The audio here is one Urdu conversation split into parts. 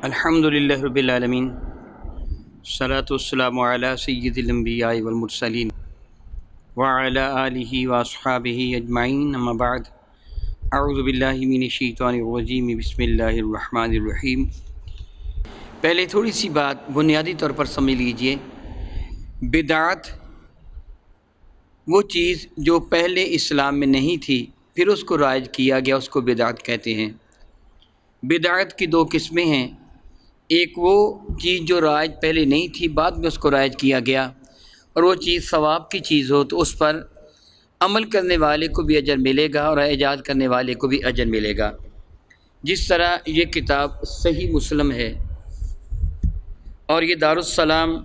الحمدللہ رب العالمین، الصلاۃ والسلام علی سید الانبیاء والمرسلین وعلی آلہ واصحابہ اجمعین، اما بعد، اعوذ باللہ من الشیطان الرجیم، بسم اللہ الرحمن الرحیم۔ پہلے تھوڑی سی بات بنیادی طور پر سمجھ لیجئے۔ بدعت وہ چیز جو پہلے اسلام میں نہیں تھی، پھر اس کو رائج کیا گیا، اس کو بدعت کہتے ہیں۔ بدعت کی دو قسمیں ہیں، ایک وہ چیز جو رائج پہلے نہیں تھی، بعد میں اس کو رائج کیا گیا، اور وہ چیز ثواب کی چیز ہو تو اس پر عمل کرنے والے کو بھی اجر ملے گا اور ایجاد کرنے والے کو بھی اجر ملے گا۔ جس طرح یہ کتاب صحیح مسلم ہے اور یہ دارالسلام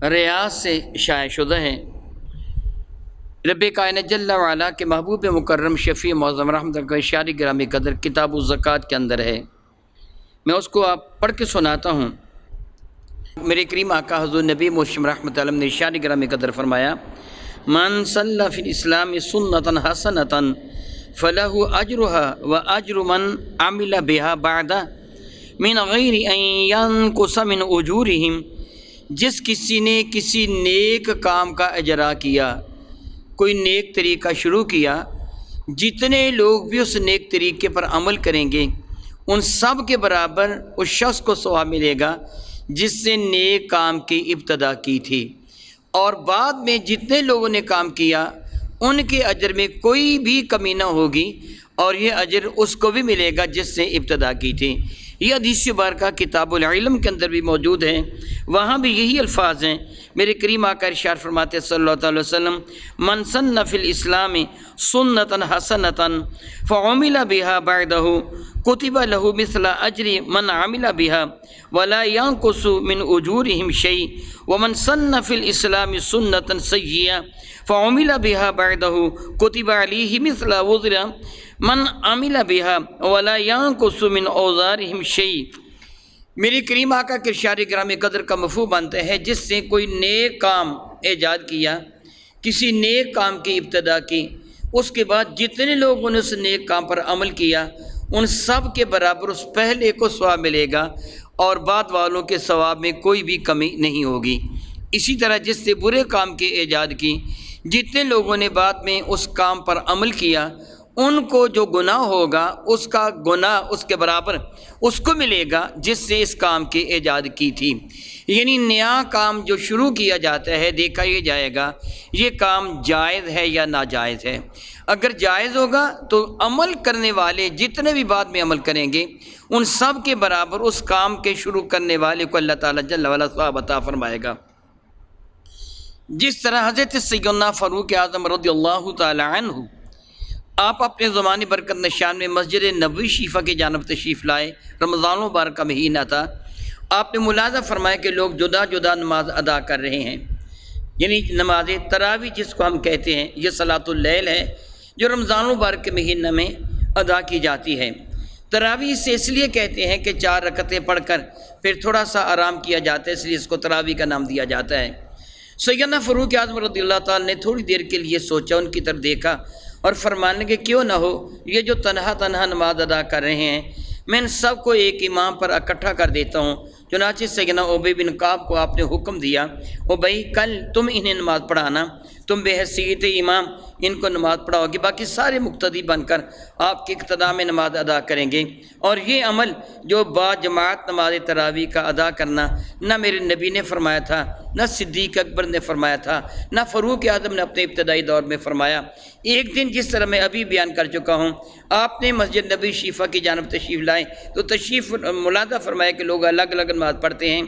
ریاض سے شائع شدہ ہے، رب کائنات جل وعلا کے محبوب مکرم شفیع معظم رحمت کا اشار گرامی قدر کتاب الزکوٰۃ کے اندر ہے۔ میں اس کو آپ پڑھ کے سناتا ہوں۔ میرے کریم آقا حضور نبی محترم رحمۃ اللہ نے اشار گرامی قدر فرمایا، من صلی فی الاسلام سنۃ حسنۃ فلہ اجرھا واجر من عمل بها بعد من غیر ان ینقص من اجورہم۔ جس کسی نے کسی نیک کام کا اجرا کیا، کوئی نیک طریقہ شروع کیا، جتنے لوگ بھی اس نیک طریقے پر عمل کریں گے ان سب کے برابر اس شخص کو ثواب ملے گا جس سے نیک کام کی ابتدا کی تھی، اور بعد میں جتنے لوگوں نے کام کیا ان کے اجر میں کوئی بھی کمی نہ ہوگی، اور یہ اجر اس کو بھی ملے گا جس سے ابتدا کی تھی۔ یہ حدیث مبارکہ کتاب العلم کے اندر بھی موجود ہے، وہاں بھی یہی الفاظ ہیں۔ میرے کریم آقا ارشاد فرماتے صلی اللہ علیہ وسلم، من سن فی الاسلام سنۃ حسنۃ فعمل بها بعدہ کتب له مثل اجر من عمل بها ولا ينقص من اجورهم شيء، ومن سن فی الاسلام سنۃ سیئۃ فعمل بها بعدہ کتب علیہ مثل وزر من عمل بها ولا ينقص من اوزارهم شيء۔ میری کریم آقا کے ارشاد گرامی قدر کا مفہوم بنتا ہے، جس سے کوئی نیک کام ایجاد کیا، کسی نیک کام کی ابتدا کی، اس کے بعد جتنے لوگوں نے اس نیک کام پر عمل کیا ان سب کے برابر اس پہلے کو ثواب ملے گا، اور بعد والوں کے ثواب میں کوئی بھی کمی نہیں ہوگی۔ اسی طرح جس سے برے کام کی ایجاد کی، جتنے لوگوں نے بعد میں اس کام پر عمل کیا ان کو جو گناہ ہوگا اس کا گناہ اس کے برابر اس کو ملے گا جس سے اس کام کی ایجاد کی تھی۔ یعنی نیا کام جو شروع کیا جاتا ہے، دیکھا یہ جائے گا یہ کام جائز ہے یا ناجائز ہے۔ اگر جائز ہوگا تو عمل کرنے والے جتنے بھی بعد میں عمل کریں گے ان سب کے برابر اس کام کے شروع کرنے والے کو اللہ تعالیٰ جل وعلا ثواب عطا فرمائے گا۔ جس طرح حضرت سیدنا فاروق اعظم رضی اللہ تعالی عنہ آپ اپنے زمانے برکت نشان میں مسجد نبوی شریفہ کی جانب تشریف لائے، رمضان المبارک کا مہینہ تھا۔ آپ نے ملاحظہ فرمایا کہ لوگ جدا جدا نماز ادا کر رہے ہیں، یعنی نماز تراویح جس کو ہم کہتے ہیں، یہ صلاۃ اللیل ہے جو رمضان المبارک کے مہینہ میں ادا کی جاتی ہے۔ تراویح سے اس لیے کہتے ہیں کہ 4 رکعتیں پڑھ کر پھر تھوڑا سا آرام کیا جاتا ہے، اس لیے اس کو تراویح کا نام دیا جاتا ہے۔ سیدنا فاروق اعظم رضی اللہ تعالیٰ نے تھوڑی دیر کے لیے سوچا، ان کی طرف دیکھا اور فرمانے لگے، کیوں نہ ہو یہ جو تنہا نماز ادا کر رہے ہیں میں ان سب کو ایک امام پر اکٹھا کر دیتا ہوں۔ چنانچہ سیدنا ابی بن کعب کو آپ نے حکم دیا، بھائی کل تم انہیں نماز پڑھانا، تم بحیثیت امام ان کو نماز پڑھاؤ گے، باقی سارے مقتدی بن کر آپ کے اقتداء میں نماز ادا کریں گے۔ اور یہ عمل جو با جماعت نماز تراویح کا ادا کرنا نہ میرے نبی نے فرمایا تھا، نہ صدیق اکبر نے فرمایا تھا، نہ فاروق اعظم نے اپنے ابتدائی دور میں فرمایا۔ ایک دن جس طرح میں ابھی بیان کر چکا ہوں، آپ نے مسجد نبی شریفہ کی جانب تشریف لائے تو تشریف ملاحظہ فرمایا کہ لوگ الگ الگ نماز پڑھتے ہیں۔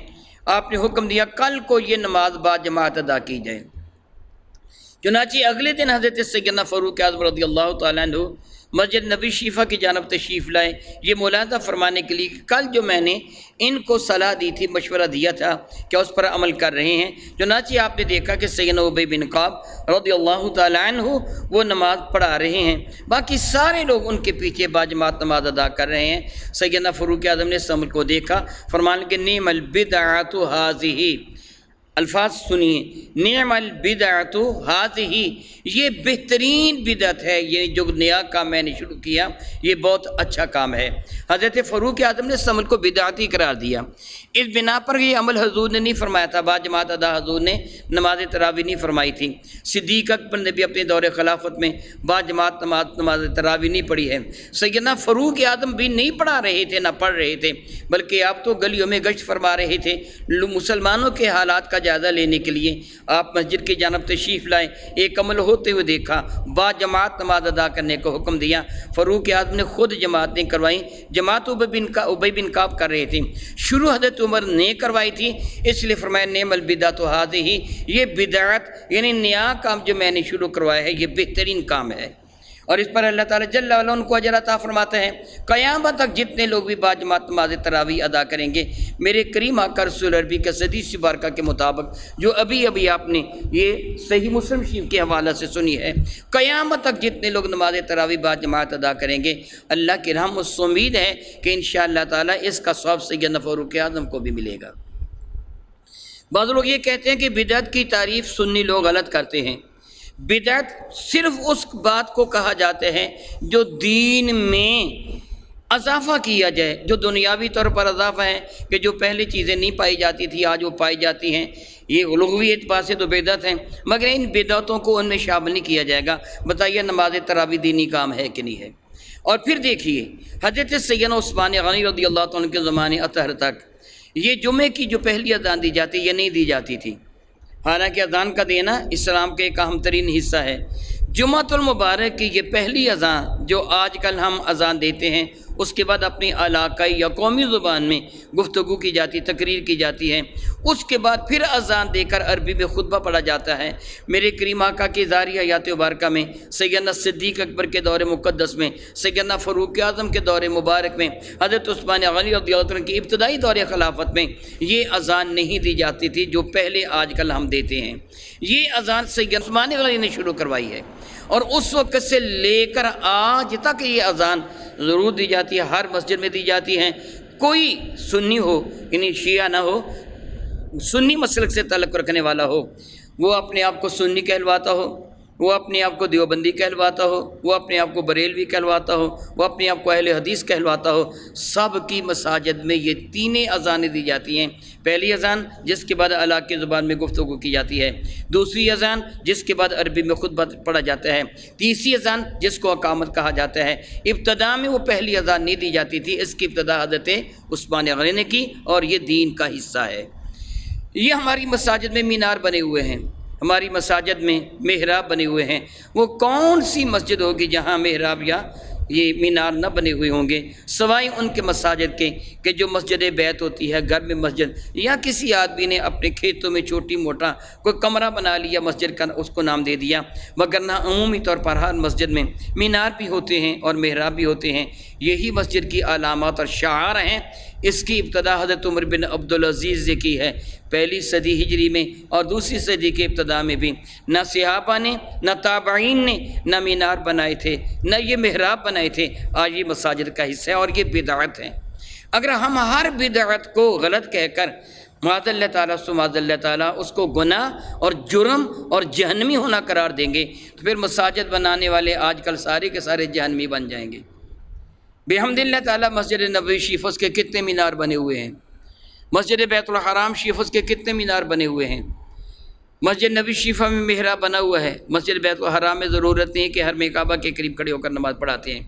آپ نے حکم دیا کل کو یہ نماز با جماعت ادا کی جائے۔ چنانچہ اگلے دن حضرت سیدنا فاروق اعظم رضی اللہ تعالیٰ عنہ مسجد نبی شریفہ کی جانب تشریف لائے، یہ ملاحظہ فرمانے کے لیے کہ کل جو میں نے ان کو صلاح دی تھی، مشورہ دیا تھا کہ اس پر عمل کر رہے ہیں۔ چنانچہ آپ نے دیکھا کہ سیدنا ابی بن کعب رضی اللہ تعالیٰ عنہ وہ نماز پڑھا رہے ہیں، باقی سارے لوگ ان کے پیچھے باجماعت نماز ادا کر رہے ہیں۔ سیدنا فاروق اعظم نے اس عمل کو دیکھا، فرمانے کہ نعم البدعۃ ھذہ، الفاظ سنیے، نعم البدعۃ ھذہ، یہ بہترین بدعت ہے، یہ جو نیا کام میں نے شروع کیا یہ بہت اچھا کام ہے۔ حضرت فاروق اعظم نے اس عمل کو بدعتی قرار دیا، اس بنا پر یہ عمل حضور نے نہیں فرمایا تھا، با جماعت ادا حضور نے نماز تراویح نہیں فرمائی تھی، صدیق اکبر نے بھی اپنے دور خلافت میں با جماعت نماز تراویح نہیں پڑھی ہے، سیدنا فاروق اعظم بھی نہیں پڑھا رہے تھے نہ پڑھ رہے تھے، بلکہ آپ تو گلیوں میں گشت فرما رہے تھے، مسلمانوں کے حالات کا جائزہ لینے کے لیے آپ مسجد کی جانب تشریف لائے، ایک عمل ہوتے ہوئے دیکھا، با جماعت نماز ادا کرنے کو حکم دیا، فاروق اعظم نے خود جماعتیں کروائیں، جماعت ابی بن کعب کر رہے تھے، شروع حضرت عمر نے کروائی تھی، اس لیے فرمایا نعم البدعۃ ھذہ، یہ بدعت یعنی نیا کام جو میں نے شروع کروایا ہے یہ بہترین کام ہے، اور اس پر اللہ تعالیٰ جل وعلا ان کو اجر عطا فرماتے ہیں۔ قیامت تک جتنے لوگ بھی باجماعت نماز تراویح ادا کریں گے، میرے کریم آقا رسول عربی کے حدیث مبارکہ کے مطابق جو ابھی آپ نے یہ صحیح مسلم شریف کے حوالہ سے سنی ہے، قیامت تک جتنے لوگ نماز تراویح باجماعت ادا کریں گے، اللہ کی رحمت اس امید ہے کہ انشاءاللہ تعالیٰ اس کا ثواب سیدنا فاروق اعظم کو بھی ملے گا۔ بعض لوگ یہ کہتے ہیں کہ بدعت کی تعریف سنی لوگ غلط کرتے ہیں، بدعت صرف اس بات کو کہا جاتا ہے جو دین میں اضافہ کیا جائے، جو دنیاوی طور پر اضافہ ہے کہ جو پہلے چیزیں نہیں پائی جاتی تھی آج وہ پائی جاتی ہیں، یہ لغوی اعتبار سے تو بدعت ہیں، مگر ان بدعتوں کو ان میں شامل نہیں کیا جائے گا۔ بتائیے نماز تراویح دینی کام ہے کہ نہیں ہے؟ اور پھر دیکھیے حضرت سیدنا عثمان غنی رضی اللہ عنہ کے زمانے اطہر تک یہ جمعے کی جو پہلی اذان دی جاتی یہ نہیں دی جاتی تھی، حالانکہ اذان کا دینا اسلام کا ایک اہم ترین حصہ ہے۔ جمعۃ المبارک کی یہ پہلی اذان جو آج کل ہم اذان دیتے ہیں، اس کے بعد اپنی علاقائی یا قومی زبان میں گفتگو کی جاتی، تقریر کی جاتی ہے، اس کے بعد پھر اذان دے کر عربی میں خطبہ پڑھا جاتا ہے۔ میرے کریم آقا کی ظاہری حیات مبارکہ میں، سیدنا صدیق اکبر کے دور مقدس میں، سیدنا فاروق اعظم کے دور مبارک میں، حضرت عثمان غنی رضی اللہ عنہ کی ابتدائی دور خلافت میں یہ اذان نہیں دی جاتی تھی جو پہلے آج کل ہم دیتے ہیں۔ یہ اذان سیدنا عثمان غنی نے شروع کروائی ہے، اور اس وقت سے لے کر آج تک یہ اذان ضرور دی جاتی ہے، ہر مسجد میں دی جاتی ہے۔ کوئی سنی ہو یعنی شیعہ نہ ہو، سنی مسلک سے تعلق رکھنے والا ہو، وہ اپنے آپ کو سنی کہلواتا ہو، وہ اپنے آپ کو دیوبندی کہلواتا ہو، وہ اپنے آپ کو بریلوی کہلواتا ہو، وہ اپنے آپ کو اہل حدیث کہلواتا ہو، سب کی مساجد میں یہ تینیں اذانیں دی جاتی ہیں۔ پہلی اذان جس کے بعد علاقائی زبان میں گفتگو کی جاتی ہے، دوسری اذان جس کے بعد عربی میں خطبہ پڑھا جاتا ہے، تیسری اذان جس کو اقامت کہا جاتا ہے۔ ابتدا میں وہ پہلی اذان نہیں دی جاتی تھی، اس کی ابتدا حضرت عثمان غنی نے کی، اور یہ دین کا حصہ ہے۔ یہ ہماری مساجد میں مینار بنے ہوئے ہیں، ہماری مساجد میں محراب بنے ہوئے ہیں، وہ کون سی مسجد ہوگی جہاں محراب یا یہ مینار نہ بنے ہوئے ہوں گے، سوائے ان کے مساجد کے کہ جو مسجد بیت ہوتی ہے، گھر میں مسجد، یا کسی آدمی نے اپنے کھیتوں میں چھوٹی موٹا کوئی کمرہ بنا لیا مسجد کا، اس کو نام دے دیا، مگر نہ عمومی طور پر ہر مسجد میں مینار بھی ہوتے ہیں اور محراب بھی ہوتے ہیں۔ یہی مسجد کی علامات اور شعار ہیں۔ اس کی ابتدا حضرت عمر بن عبدالعزیز نے کی ہے، پہلی صدی ہجری میں، اور دوسری صدی کے ابتدا میں بھی نہ صحابہ نے، نہ تابعین نے، نہ مینار بنائے تھے، نہ یہ محراب بنائے تھے۔ آج یہ مساجد کا حصہ ہے اور یہ بدعت ہے۔ اگر ہم ہر بدعت کو غلط کہہ کر معاذ اللہ تعالیٰ معاذ اللہ تعالیٰ اس کو گناہ اور جرم اور جہنمی ہونا قرار دیں گے تو پھر مساجد بنانے والے آج کل سارے کے سارے جہنمی بن جائیں گے۔ بحمد اللہ تعالیٰ مسجد نبوی شریف اس کے کتنے مینار بنے ہوئے ہیں، مسجد بیت الحرام شریف اس کے کتنے مینار بنے ہوئے ہیں، مسجد نبی شریفہ میں محراب بنا ہوا ہے، مسجد بیت الحرام میں ضرورت نہیں کہ ہر میں کعبہ کے قریب کھڑے ہو کر نماز پڑھاتے ہیں۔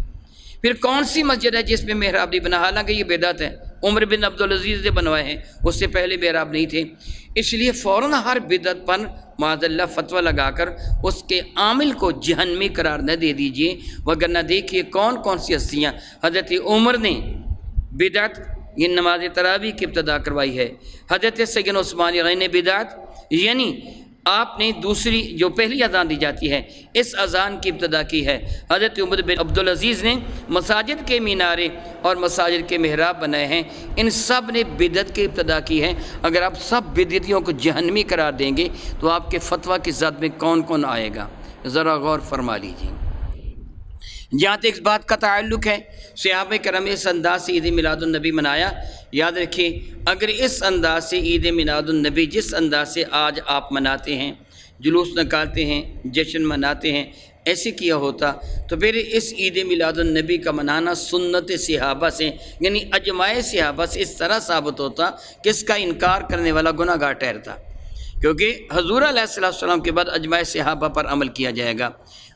پھر کون سی مسجد ہے جس میں محراب نہیں بنا؟ حالانکہ یہ بدعت ہے، عمر بن عبدالعزیز نے بنوائے ہیں، اس سے پہلے محراب نہیں تھے۔ اس لیے فوراً ہر بدعت پر معاذ اللہ فتویٰ لگا کر اس کے عامل کو جہنمی قرار نہ دے دیجئے، وگرنہ دیکھیے کون کون سی ہستیاں حضرت عمر نے بدعت یہ نماز تراویح کی ابتدا کروائی ہے، حضرت سیدنا عثمان غنی نے بدعت یعنی آپ نے دوسری جو پہلی اذان دی جاتی ہے اس اذان کی ابتدا کی ہے، حضرت عمر بن عبدالعزیز نے مساجد کے مینارے اور مساجد کے محراب بنائے ہیں، ان سب نے بدعت کی ابتدا کی ہے۔ اگر آپ سب بدعتیوں کو جہنمی قرار دیں گے تو آپ کے فتویٰ کی ذات میں کون کون آئے گا؟ ذرا غور فرما لیجیے۔ جہاں تک اس بات کا تعلق ہے صحابہ کرام نے اس انداز سے عید میلاد النبی منایا، یاد رکھیں اگر اس انداز سے عید میلاد النبی جس انداز سے آج آپ مناتے ہیں، جلوس نکالتے ہیں، جشن مناتے ہیں، ایسے کیا ہوتا تو پھر اس عید میلاد النبی کا منانا سنت صحابہ سے یعنی اجماع صحابہ سے اس طرح ثابت ہوتا کہ اس کا انکار کرنے والا گناہ گار ٹھہرتا، کیونکہ حضور علیہ السلام کے بعد اجماع صحابہ پر عمل کیا جائے گا۔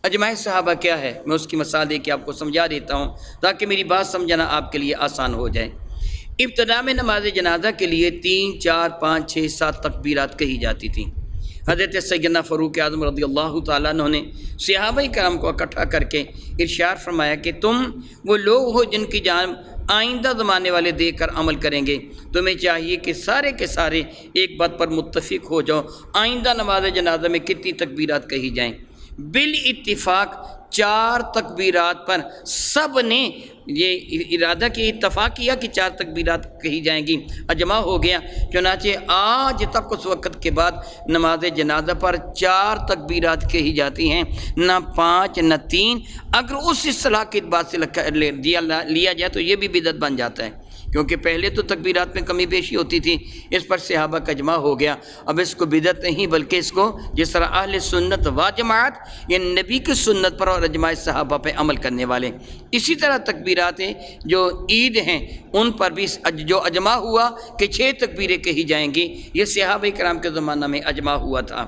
اجماع صحابہ کیا ہے، میں اس کی مثال دے کے آپ کو سمجھا دیتا ہوں تاکہ میری بات سمجھنا آپ کے لیے آسان ہو جائے۔ ابتدا میں نماز جنازہ کے لیے 3، 4، 5، 6، 7 تکبیرات کہی جاتی تھیں۔ حضرت سیدنا فاروق اعظم رضی اللہ تعالیٰ عنہ نے صحابہ کرام کو اکٹھا کر کے ارشاد فرمایا کہ تم وہ لوگ ہو جن کی جان آئندہ زمانے والے دیکھ کر عمل کریں گے، تمہیں چاہیے کہ سارے کے سارے ایک بات پر متفق ہو جاؤ، آئندہ نماز جنازہ میں کتنی تکبیرات کہی جائیں۔ بالاتفاق 4 تکبیرات پر سب نے یہ ارادہ کی، اتفاق کیا کہ 4 تکبیرات کہی جائیں گی، اجماع ہو گیا۔ چنانچہ آج تک اس وقت کے بعد نماز جنازہ پر 4 تکبیرات کہی جاتی ہیں، نہ 5 نہ 3۔ اگر اس اصطلاح کی بات سے لیا جائے تو یہ بھی بدعت بن جاتا ہے، کیونکہ پہلے تو تکبیرات میں کمی بیشی ہوتی تھی، اس پر صحابہ کا اجماع ہو گیا۔ اب اس کو بدعت نہیں بلکہ اس کو جس طرح اہل سنت و جماعت یہ نبی کی سنت پر اور اجماع صحابہ پہ عمل کرنے والے، اسی طرح تکبیرات جو عید ہیں ان پر بھی جو اجماع ہوا کہ 6 تکبیریں کہی جائیں گی، یہ صحابہ کرام کے زمانہ میں اجماع ہوا تھا۔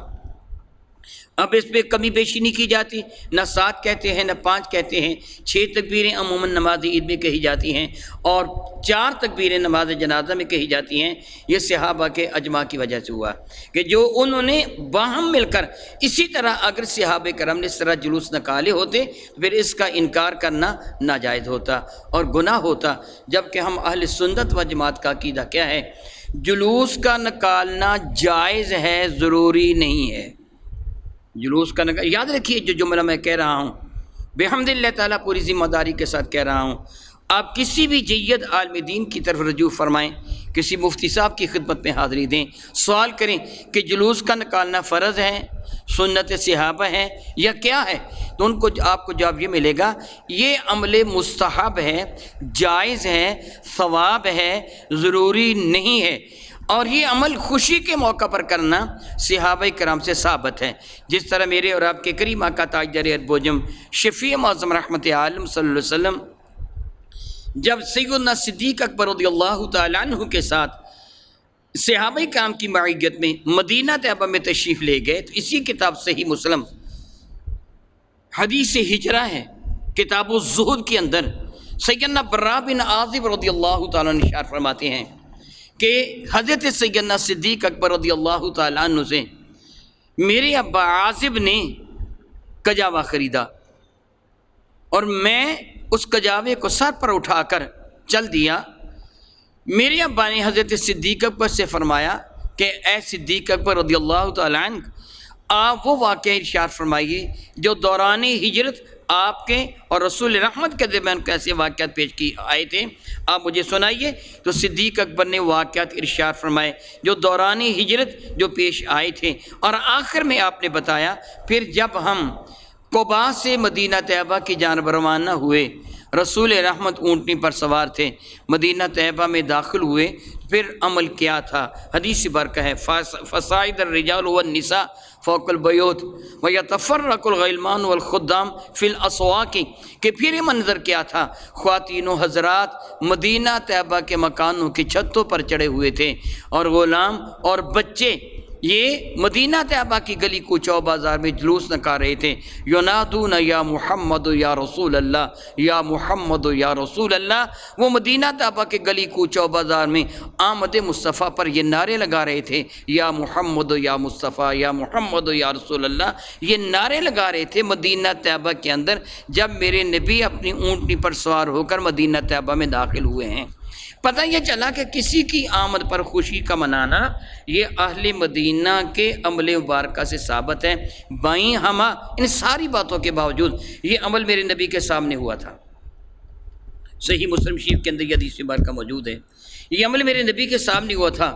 اب اس پہ کمی بیشی نہیں کی جاتی، نہ 7 کہتے ہیں نہ 5 کہتے ہیں، 6 تکبیریں عموماً نماز عید میں کہی جاتی ہیں اور 4 تکبیریں نماز جنازہ میں کہی جاتی ہیں۔ یہ صحابہ کے اجماع کی وجہ سے ہوا کہ جو انہوں نے باہم مل کر، اسی طرح اگر صحابہ کرام نے اس طرح جلوس نکالے ہوتے پھر اس کا انکار کرنا ناجائز ہوتا اور گناہ ہوتا، جبکہ ہم اہل سنت و جماعت کا عقیدہ کیا ہے، جلوس کا نکالنا جائز ہے، ضروری نہیں ہے۔ جلوس کا یاد رکھیے جو جملہ میں کہہ رہا ہوں بحمد اللہ تعالیٰ پوری ذمہ داری کے ساتھ کہہ رہا ہوں، آپ کسی بھی جید عالم دین کی طرف رجوع فرمائیں، کسی مفتی صاحب کی خدمت میں حاضری دیں، سوال کریں کہ جلوس کا نکالنا فرض ہے، سنت صحابہ ہے یا کیا ہے، تو ان کو آپ کو جواب یہ ملے گا یہ عمل مستحب ہے، جائز ہے، ثواب ہے، ضروری نہیں ہے، اور یہ عمل خوشی کے موقع پر کرنا صحابہ کرام سے ثابت ہے، جس طرح میرے اور آپ کے کریم آقا تاجدار اربوجم شفیع معظم رحمت عالم صلی اللہ علیہ وسلم جب سیدنا صدیق اکبر رضی اللہ تعالیٰ عنہ کے ساتھ صحابہ کرام کی معیت میں مدینہ طیبہ میں تشریف لے گئے، تو اسی کتاب صحیح مسلم حدیث ہجرہ ہے، کتاب الزہد کے اندر سیدنا براء بن عازب رضی اللہ تعالیٰ عنہ ارشاد فرماتے ہیں کہ حضرت سیدنا صدیق اکبر رضی اللہ تعالیٰ عنہ سے میرے ابا عازب نے کجاوا خریدا اور میں اس کجاوے کو سر پر اٹھا کر چل دیا۔ میرے ابا نے حضرت صدیق اکبر سے فرمایا کہ اے صدیق اکبر رضی اللہ تعالیٰ عنہ، آپ وہ واقعہ ارشاد فرمائیے جو دوران ہجرت آپ کے اور رسول رحمت کے درمیان کیسے واقعات پیش کی آئے تھے، آپ مجھے سنائیے۔ تو صدیق اکبر نے واقعات ارشاد فرمائے جو دوران ہجرت جو پیش آئے تھے، اور آخر میں آپ نے بتایا پھر جب ہم قباء سے مدینہ طیبہ کی جانب روانہ ہوئے، رسول رحمت اونٹنی پر سوار تھے، مدینہ طیبہ میں داخل ہوئے، پھر عمل کیا تھا، حدیث برکہ ہے فصائد الرجال والنساء فوق البیوت ویتفرق الغلمان والخدام فی الاسواق، کہ پھر یہ منظر کیا تھا، خواتین و حضرات مدینہ طیبہ کے مکانوں کی چھتوں پر چڑھے ہوئے تھے اور غلام اور بچے یہ مدینہ طیبہ کی گلی کوچوں بازار میں جلوس نکال رہے تھے، ینادون یا محمد یا رسول اللہ، یا محمد یا رسول اللہ۔ وہ مدینہ طیبہ کے گلی کوچوں بازار میں آمد مصطفیٰ پر یہ نعرے لگا رہے تھے، یا محمد یا مصطفیٰ، یا محمد یا رسول اللہ، یہ نعرے لگا رہے تھے مدینہ طیبہ کے اندر جب میرے نبی اپنی اونٹنی پر سوار ہو کر مدینہ طیبہ میں داخل ہوئے ہیں۔ پتہ یہ چلا کہ کسی کی آمد پر خوشی کا منانا یہ اہل مدینہ کے عمل مبارکہ سے ثابت ہے، بائیں ہمہ ان ساری باتوں کے باوجود یہ عمل میرے نبی کے سامنے ہوا تھا۔ صحیح مسلم شریف کے اندر یہ حدیث مبارکہ موجود ہے، یہ عمل میرے نبی کے سامنے ہوا تھا،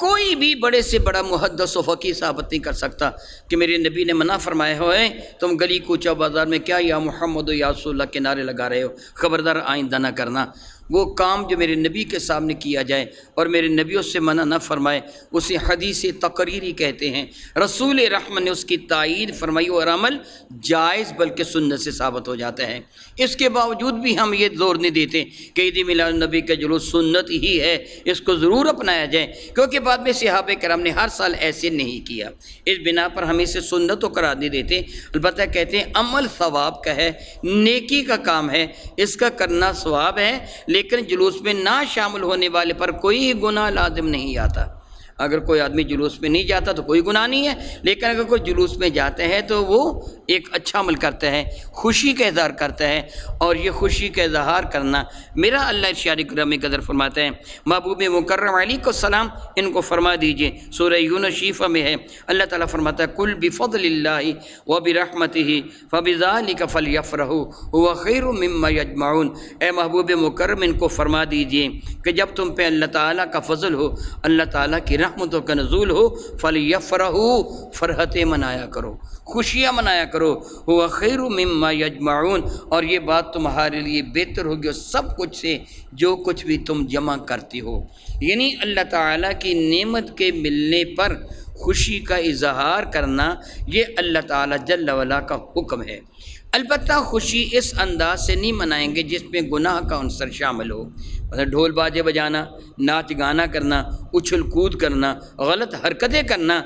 کوئی بھی بڑے سے بڑا محدث و فقیہ ثابت نہیں کر سکتا کہ میرے نبی نے منع فرمایا ہوئے تم گلی کوچہ بازار میں کیا یا محمد و یا رسول اللہ کے نعرے لگا رہے ہو، خبردار آئندہ نہ کرنا۔ وہ کام جو میرے نبی کے سامنے کیا جائے اور میرے نبی اس سے منع نہ فرمائے اسے حدیث تقریری کہتے ہیں۔ رسول رحمت نے اس کی تائید فرمائی اور عمل جائز بلکہ سنت سے ثابت ہو جاتا ہے۔ اس کے باوجود بھی ہم یہ زور نہیں دیتے کہ عید میلاد النبی کا جلوس سنت ہی ہے، اس کو ضرور اپنایا جائے، کیونکہ بعد میں صحابہ کرام نے ہر سال ایسے نہیں کیا۔ اس بنا پر ہم اسے سنت تو قرار نہیں دیتے، البتہ کہتے ہیں عمل ثواب کا ہے، نیکی کا کام ہے، اس کا کرنا ثواب ہے، لیکن جلوس میں نہ شامل ہونے والے پر کوئی گناہ لازم نہیں آتا۔ اگر کوئی آدمی جلوس میں نہیں جاتا تو کوئی گناہ نہیں ہے، لیکن اگر کوئی جلوس میں جاتا ہے تو وہ ایک اچھا عمل کرتا ہے، خوشی کا اظہار کرتا ہے، اور یہ خوشی کا اظہار کرنا میرا اللہ ارشاد گرامی قدر فرماتا ہے، محبوب مکرم علیہ السلام ان کو فرما دیجئے، سورہ یونس شریفہ میں ہے، اللہ تعالیٰ فرماتا ہے کل بفضل اللہ وبرحمتہ فبذلک فلیفرحوا ھو خیر مما یجمعون۔ اے محبوب مکرم ان کو فرما دیجئے کہ جب تم پہ اللہ تعالیٰ کا فضل ہو، اللہ تعالیٰ کی رحمتوں کا نزول ہو، فلیفرحوا فرحتیں منایا کرو، خوشیاں منایا کرو، ھو خیر مما یجمعون، اور یہ بات تمہارے لیے بہتر ہوگی اور سب کچھ سے جو کچھ بھی تم جمع کرتے ہو۔ یعنی اللہ تعالیٰ کی نعمت کے ملنے پر خوشی کا اظہار کرنا یہ اللہ تعالیٰ جل وعلا کا حکم ہے۔ البتہ خوشی اس انداز سے نہیں منائیں گے جس میں گناہ کا عنصر شامل ہو، مثلا ڈھول باجے بجانا، ناچ گانا کرنا، اچھل کود کرنا، غلط حرکتیں کرنا،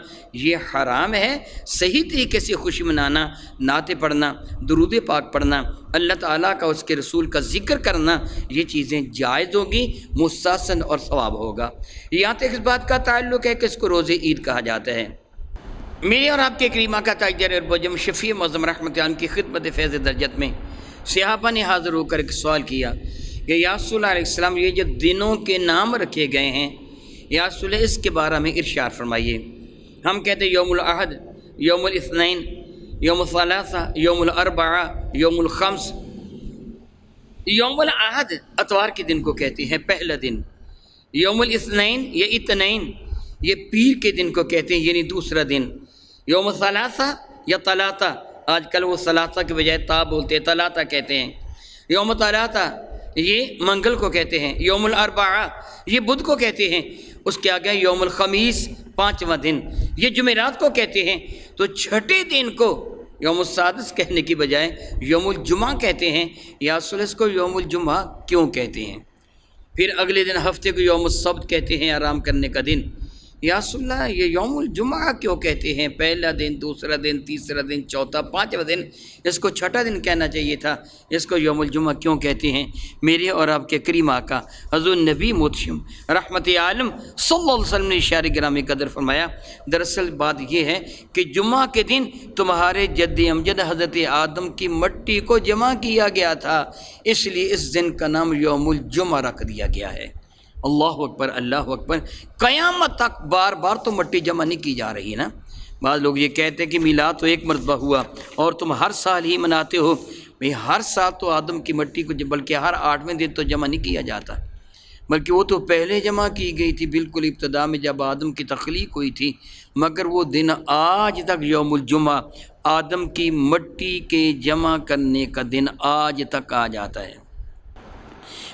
یہ حرام ہے۔ صحیح طریقے سے خوشی منانا، نعتیں پڑھنا، درود پاک پڑھنا، اللہ تعالیٰ کا اس کے رسول کا ذکر کرنا، یہ چیزیں جائز ہوگی، مستحسن اور ثواب ہوگا۔ یہاں تک اس بات کا تعلق ہے کہ اس کو روزے عید کہا جاتا ہے۔ میرے اور آپ کے کریمہ کا تاجر اربجم شفیع معظم رحمت اللہ کی خدمت فیض درجت میں صحابہ نے حاضر ہو کر ایک سوال کیا کہ یا رسول اللہ علیہ السلام یہ جو دنوں کے نام رکھے گئے ہیں یا رسول اللہ اس کے بارے میں ارشاد فرمائیے۔ ہم کہتے ہیں یوم الاحد، یوم الاثنین، یوم الثلاثہ، یوم الاربعہ، یوم الخمس۔ یوم الاحد اتوار کے دن کو کہتے ہیں، پہلا دن۔ یوم الاثنین یا اثنین یہ پیر کے دن کو کہتے ہیں، یعنی دوسرا دن۔ یوم الثلاثہ یا طلاثہ، آج کل وہ ثلاثہ کے بجائے تا بولتے ہیں، طلاثہ کہتے ہیں۔ یوم طلاثہ یہ منگل کو کہتے ہیں۔ یوم الاربعہ یہ بدھ کو کہتے ہیں۔ اس کے آگے یوم الخمیس پانچواں دن، یہ جمعرات کو کہتے ہیں۔ تو چھٹے دن کو یوم السادس کہنے کی بجائے یوم الجمعہ کہتے ہیں۔ یا رسول اس کو یوم الجمعہ کیوں کہتے ہیں؟ پھر اگلے دن ہفتے کو یوم السبت کہتے ہیں، آرام کرنے کا دن۔ یا رسول اللہ یہ یوم الجمعہ کیوں کہتے ہیں؟ پہلا دن، دوسرا دن، تیسرا دن، چوتھا، پانچواں دن، اس کو چھٹا دن کہنا چاہیے تھا، اس کو یوم الجمعہ کیوں کہتے ہیں؟ میرے اور آپ کے کریم آقا حضور نبی محتشم رحمت عالم صلی اللہ علیہ وسلم نے اشارے گرامی قدر فرمایا، دراصل بات یہ ہے کہ جمعہ کے دن تمہارے جد امجد حضرت آدم کی مٹی کو جمع کیا گیا تھا، اس لیے اس دن کا نام یوم الجمعہ رکھ دیا گیا ہے۔ اللہ اکبر، اللہ اکبر۔ قیامت تک بار بار تو مٹی جمع نہیں کی جا رہی نا۔ بعض لوگ یہ کہتے ہیں کہ میلاد تو ایک مرتبہ ہوا اور تم ہر سال ہی مناتے ہو۔ بھئی ہر سال تو آدم کی مٹی کو بلکہ ہر 8ویں دن تو جمع نہیں کیا جاتا، بلکہ وہ تو پہلے جمع کی گئی تھی، بالکل ابتدا میں جب آدم کی تخلیق ہوئی تھی، مگر وہ دن آج تک یوم الجمعہ آدم کی مٹی کے جمع کرنے کا دن آج تک آ جاتا ہے۔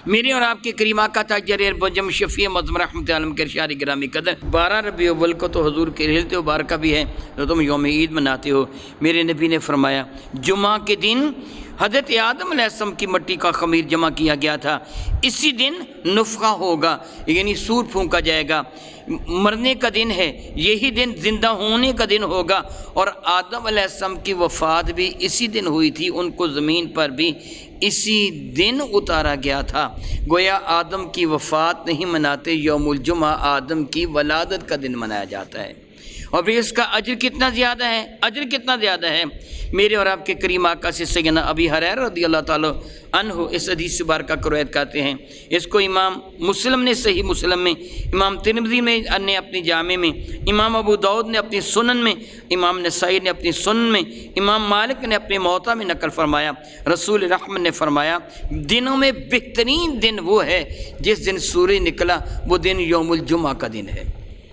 میرے اور آپ کے کریم آقا تاجر اربجم شفیع معظم رحمت عالم کے ارشاد گرامی قدر 12 ربیع الاول کو تو حضور کے رحلت مبارکہ بھی ہے تو تم یوم عید مناتے ہو۔ میرے نبی نے فرمایا جمعہ کے دن حضرت آدم علیہ السلام کی مٹی کا خمیر جمع کیا گیا تھا، اسی دن نفخہ ہوگا، یعنی سور پھونکا جائے گا، مرنے کا دن ہے، یہی دن زندہ ہونے کا دن ہوگا، اور آدم علیہ السلام کی وفات بھی اسی دن ہوئی تھی، ان کو زمین پر بھی اسی دن اتارا گیا تھا۔ گویا آدم کی وفات نہیں مناتے، یوم الجمعہ آدم کی ولادت کا دن منایا جاتا ہے، اور پھر اس کا اجر کتنا زیادہ ہے، اجر کتنا زیادہ ہے۔ میرے اور آپ کے کریم آقا سے سیدنا ابی ہریرہ رضی اللہ تعالیٰ عنہ اس حدیث مبارکہ کو روایت کرتے ہیں، اس کو امام مسلم نے صحیح مسلم میں، امام ترمذی نے اپنی جامع میں، امام ابو داؤد نے اپنی سنن میں، امام نسائی نے اپنی سنن میں، امام مالک نے اپنے موطا میں نقل فرمایا، رسول رحمت نے فرمایا دنوں میں بہترین دن وہ ہے جس دن سورج نکلا، وہ دن یوم الجمعہ کا دن ہے۔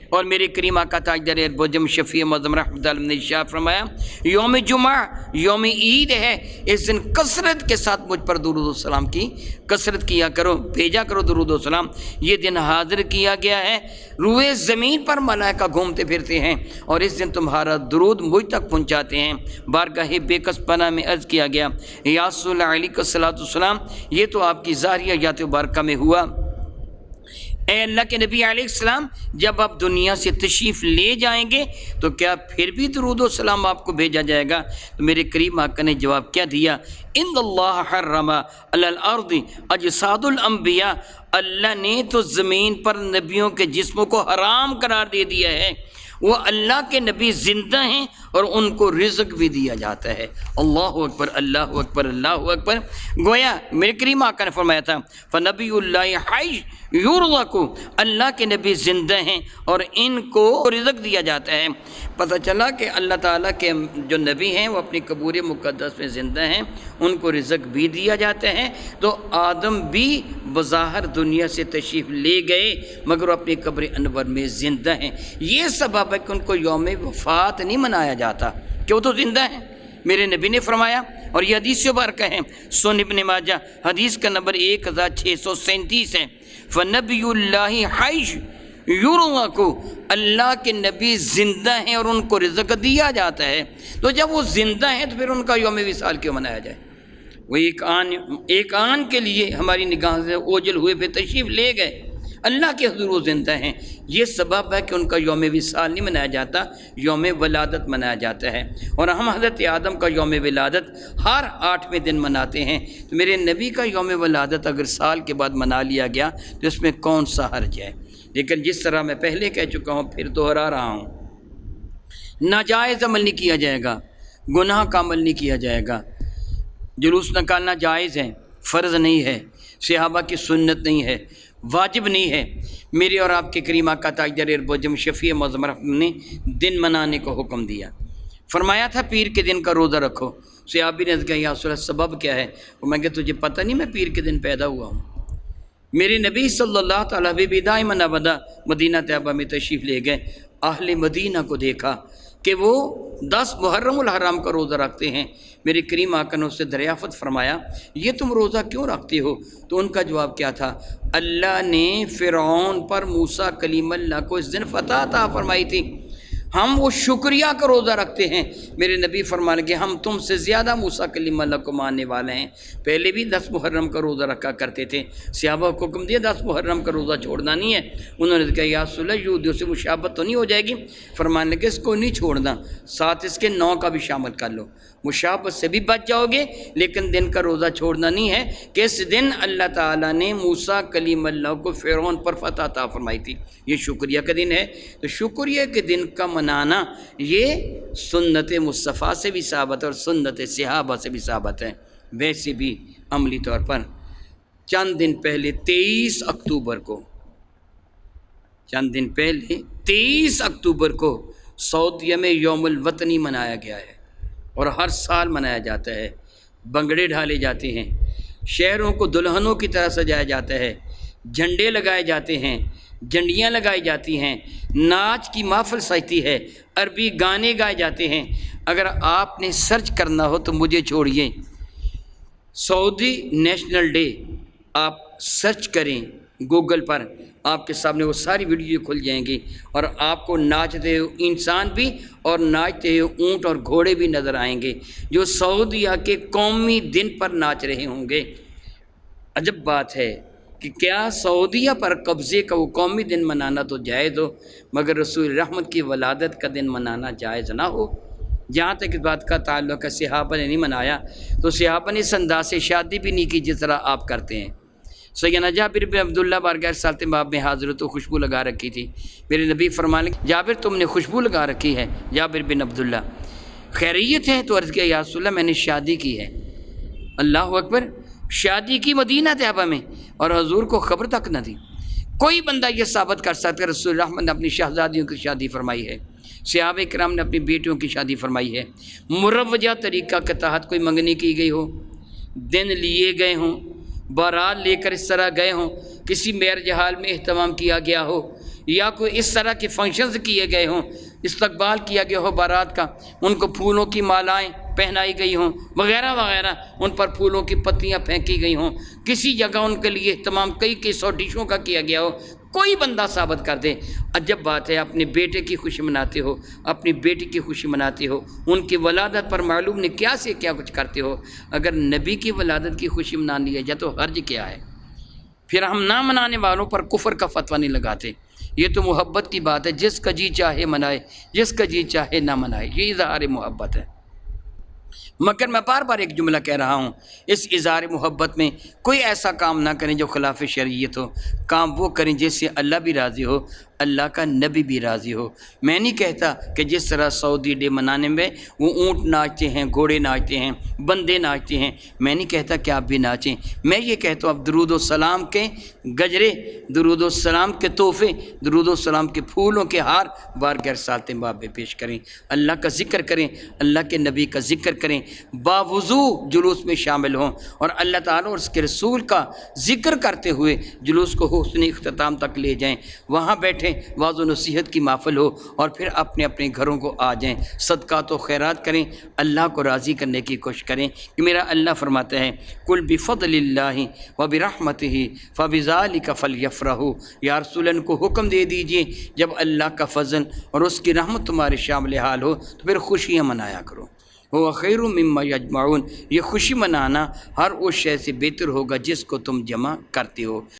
اور میرے کریم آقا تاجدار اربوجم شفیع معظم رحمۃ اللہ نے ارشاد فرمایا یوم جمعہ یوم عید ہے، اس دن کثرت کے ساتھ مجھ پر درود و سلام کی کثرت کیا کرو، بھیجا کرو درود و سلام۔ یہ دن حاضر کیا گیا ہے، روئے زمین پر ملائکہ گھومتے پھرتے ہیں اور اس دن تمہارا درود مجھ تک پہنچاتے ہیں۔ بارگاہ بے کس پناہ میں عرض کیا گیا یا رسول اللہ علیہ الصلوۃ والسلام، یہ تو آپ کی ظاہریہ یات مبارکہ میں ہوا، اے اللہ کے نبی علیہ السلام جب آپ دنیا سے تشریف لے جائیں گے تو کیا پھر بھی درود و سلام آپ کو بھیجا جائے گا؟ تو میرے کریم آقا نے جواب کیا دیا، ان اللہ حرم علی الارض اجساد الانبیاء، اللہ نے تو زمین پر نبیوں کے جسموں کو حرام قرار دے دیا ہے، وہ اللہ کے نبی زندہ ہیں اور ان کو رزق بھی دیا جاتا ہے۔ اللہ اکبر اللہ اکبر اللہ اکبر۔ گویا میرے کریم آقا نے فرمایا تھا فنبی اللہ حی یرزق، اللہ کے نبی زندہ ہیں اور ان کو رزق دیا جاتا ہے۔ پتہ چلا کہ اللہ تعالیٰ کے جو نبی ہیں وہ اپنی قبور مقدس میں زندہ ہیں، ان کو رزق بھی دیا جاتا ہے۔ تو آدم بھی بظاہر دنیا سے تشریف لے گئے مگر اپنی قبر انور میں زندہ ہیں۔ یہ سبب ہے کہ ان کو یوم وفات نہیں منایا جاتا کہ وہ تو زندہ ہیں۔ میرے نبی نے فرمایا اور یہ حدیث مبارکہ ہے، سنن ابن ماجہ حدیث کا نمبر 1637 ہے، فنبی اللہ حی یرزق، اللہ کے نبی زندہ ہیں اور ان کو رزق دیا جاتا ہے۔ تو جب وہ زندہ ہیں تو پھر ان کا یوم وصال کیوں منایا جائے؟ وہ ایک آن کے لیے ہماری نگاہ سے اوجھل ہوئے پھر تشریف لے گئے، اللہ کے حضور وہ زندہ ہیں۔ یہ سبب ہے کہ ان کا یوم وصال نہیں منایا جاتا، یوم ولادت منایا جاتا ہے۔ اور ہم حضرت آدم کا یوم ولادت ہر 8ویں دن مناتے ہیں، تو میرے نبی کا یوم ولادت اگر سال کے بعد منا لیا گیا تو اس میں کون سا حرج ہے؟ لیکن جس طرح میں پہلے کہہ چکا ہوں پھر دوہرا رہا ہوں، ناجائز عمل نہیں کیا جائے گا، گناہ کا عمل نہیں کیا جائے گا۔ جلوس نکالنا جائز ہے، فرض نہیں ہے، صحابہ کی سنت نہیں ہے، واجب نہیں ہے۔ میرے اور آپ کے کریم آقا تاجدار اربوجم شفیع معظم نے دن منانے کو حکم دیا، فرمایا تھا پیر کے دن کا روزہ رکھو۔ صحابی نے کہا یا رسول اللہ سبب کیا ہے؟ وہ میں کہ تجھے پتہ نہیں میں پیر کے دن پیدا ہوا ہوں؟ میرے نبی صلی اللہ تعالیٰ علیہ دائمًا ابدا مدینہ طیبہ میں تشریف لے گئے، اہل مدینہ کو دیکھا کہ وہ 10 محرم الحرام کا روزہ رکھتے ہیں۔ میرے کریم آقا نے اس سے دریافت فرمایا یہ تم روزہ کیوں رکھتے ہو؟ تو ان کا جواب کیا تھا، اللہ نے فرعون پر موسیٰ کلیم اللہ کو اس دن فتح عطا فرمائی تھی، ہم وہ شکریہ کا روزہ رکھتے ہیں۔ میرے نبی فرمانے کہ ہم تم سے زیادہ موسیٰ کلیم اللہ کو ماننے والے ہیں، پہلے بھی 10 محرم کا روزہ رکھا کرتے تھے۔ صحابہ کو حکم دیا 10 محرم کا روزہ چھوڑنا نہیں ہے۔ انہوں نے کہا یا رسول اللہ یہودیوں سے مشابہت تو نہیں ہو جائے گی؟ فرمانے لگے اس کو نہیں چھوڑنا، ساتھ اس کے 9 کا بھی شامل کر لو، مشابہت سے بھی بچ جاؤ گے، لیکن دن کا روزہ چھوڑنا نہیں ہے کہ اس دن اللہ تعالیٰ نے موسیٰ کلیم اللہ کو فرعون پر فتح عطا فرمائی تھی، یہ شکریہ کا دن ہے۔ تو شکریہ کے دن کا منانا یہ سنت مصطفیٰ سے بھی ثابت ہے اور سنت صحابہ سے بھی ثابت ہے۔ ویسے بھی عملی طور پر چند دن پہلے 23 اکتوبر کو سعودیہ میں یوم الوطنی منایا گیا ہے اور ہر سال منایا جاتا ہے۔ بنگڑے ڈھالے جاتے ہیں، شہروں کو دلہنوں کی طرح سجایا جاتا ہے، جھنڈے لگائے جاتے ہیں، جھنڈیاں لگائی جاتی ہیں، ناچ کی محفل سجتی ہے، عربی گانے گائے جاتے ہیں۔ اگر آپ نے سرچ کرنا ہو تو مجھے چھوڑیے، سعودی نیشنل ڈے آپ سرچ کریں گوگل پر، آپ کے سامنے وہ ساری ویڈیو کھل جائیں گی اور آپ کو ناچتے ہوئے انسان بھی اور ناچتے ہوئے اونٹ اور گھوڑے بھی نظر آئیں گے جو سعودیہ کے قومی دن پر ناچ رہے ہوں گے۔ عجب بات ہے کہ کیا سعودیہ پر قبضے کا وہ قومی دن منانا تو جائز ہو مگر رسول رحمت کی ولادت کا دن منانا جائز نہ ہو؟ جہاں تک اس بات کا تعلق ہے صحابہ نے نہیں منایا تو صحابہ نے اس انداز سے شادی بھی نہیں کی جس طرح آپ کرتے ہیں۔ سیدنا جابر بن عبداللہ بارگاہ رسالت باب میں حاضر تو خوشبو لگا رکھی تھی، میرے نبی فرمانے جابر تم نے خوشبو لگا رکھی ہے؟ جابر بن عبداللہ خیریت ہے؟ تو عرض کیا یا رسول اللہ میں نے شادی کی ہے۔ اللہ اکبر، شادی کی مدینہ طیبہ میں اور حضور کو خبر تک نہ تھی۔ کوئی بندہ یہ ثابت کر سکتا ہے رسول رحمت نے اپنی شہزادیوں کی شادی فرمائی ہے، صحابہ کرام نے اپنی بیٹیوں کی شادی فرمائی ہے، مروجہ طریقہ کے تحت کوئی منگنی کی گئی ہو، دن لیے گئے ہوں، بارات لے کر اس طرح گئے ہوں، کسی میرج حال میں اہتمام کیا گیا ہو، یا کوئی اس طرح کے فنکشنز کیے گئے ہوں، استقبال کیا گیا ہو بارات کا، ان کو پھولوں کی مالائیں پہنائی گئی ہوں وغیرہ وغیرہ، ان پر پھولوں کی پتیاں پھینکی گئی ہوں، کسی جگہ ان کے لیے اہتمام کئی سو ڈشوں کا کیا گیا ہو، کوئی بندہ ثابت کر دے عجب بات ہے، اپنے بیٹے کی خوشی مناتے ہو، اپنی بیٹی کی خوشی مناتے ہو، ان کی ولادت پر معلوم نہیں کیا سے کیا کچھ کرتے ہو، اگر نبی کی ولادت کی خوشی منانی ہے تو حرج کیا ہے؟ پھر ہم نہ منانے والوں پر کفر کا فتویٰ نہیں لگاتے، یہ تو محبت کی بات ہے، جس کا جی چاہے منائے، جس کا جی چاہے نہ منائے، یہ اظہار محبت ہے۔ مگر میں بار بار ایک جملہ کہہ رہا ہوں، اس اظہار محبت میں کوئی ایسا کام نہ کریں جو خلاف شریعت ہو، کام وہ کریں جس سے اللہ بھی راضی ہو، اللہ کا نبی بھی راضی ہو۔ میں نہیں کہتا کہ جس طرح سعودی ڈے منانے میں وہ اونٹ ناچتے ہیں، گھوڑے ناچتے ہیں، بندے ناچتے ہیں، میں نہیں کہتا کہ آپ بھی ناچیں، میں یہ کہتا ہوں آپ درود و سلام کے گجرے، درود و سلام کے تحفے، درود و سلام کے پھولوں کے ہار بارگاہ رسالت باب میں پیش کریں، اللہ کا ذکر کریں، اللہ کے نبی کا ذکر کریں، باوضو جلوس میں شامل ہوں، اور اللہ تعالیٰ اور اس کے رسول کا ذکر کرتے ہوئے جلوس کو حسن اختتام تک لے جائیں، وہاں بیٹھیں، واعظ و نصیحت کی محفل ہو، اور پھر اپنے اپنے گھروں کو آ جائیں، صدقات و خیرات کریں، اللہ کو راضی کرنے کی کوشش کریں کہ میرا اللہ فرماتا ہے قل بفضل اللہ وبرحمتہ فبذلک فلیفرحوا، یا رسول ان کو حکم دے دیجئے جب اللہ کا فضل اور اس کی رحمت تمہارے شامل حال ہو تو پھر خوشیاں منایا کرو، وہ خیر مما یجمعون، یہ خوشی منانا ہر اس شے سے بہتر ہوگا جس کو تم جمع کرتے ہو۔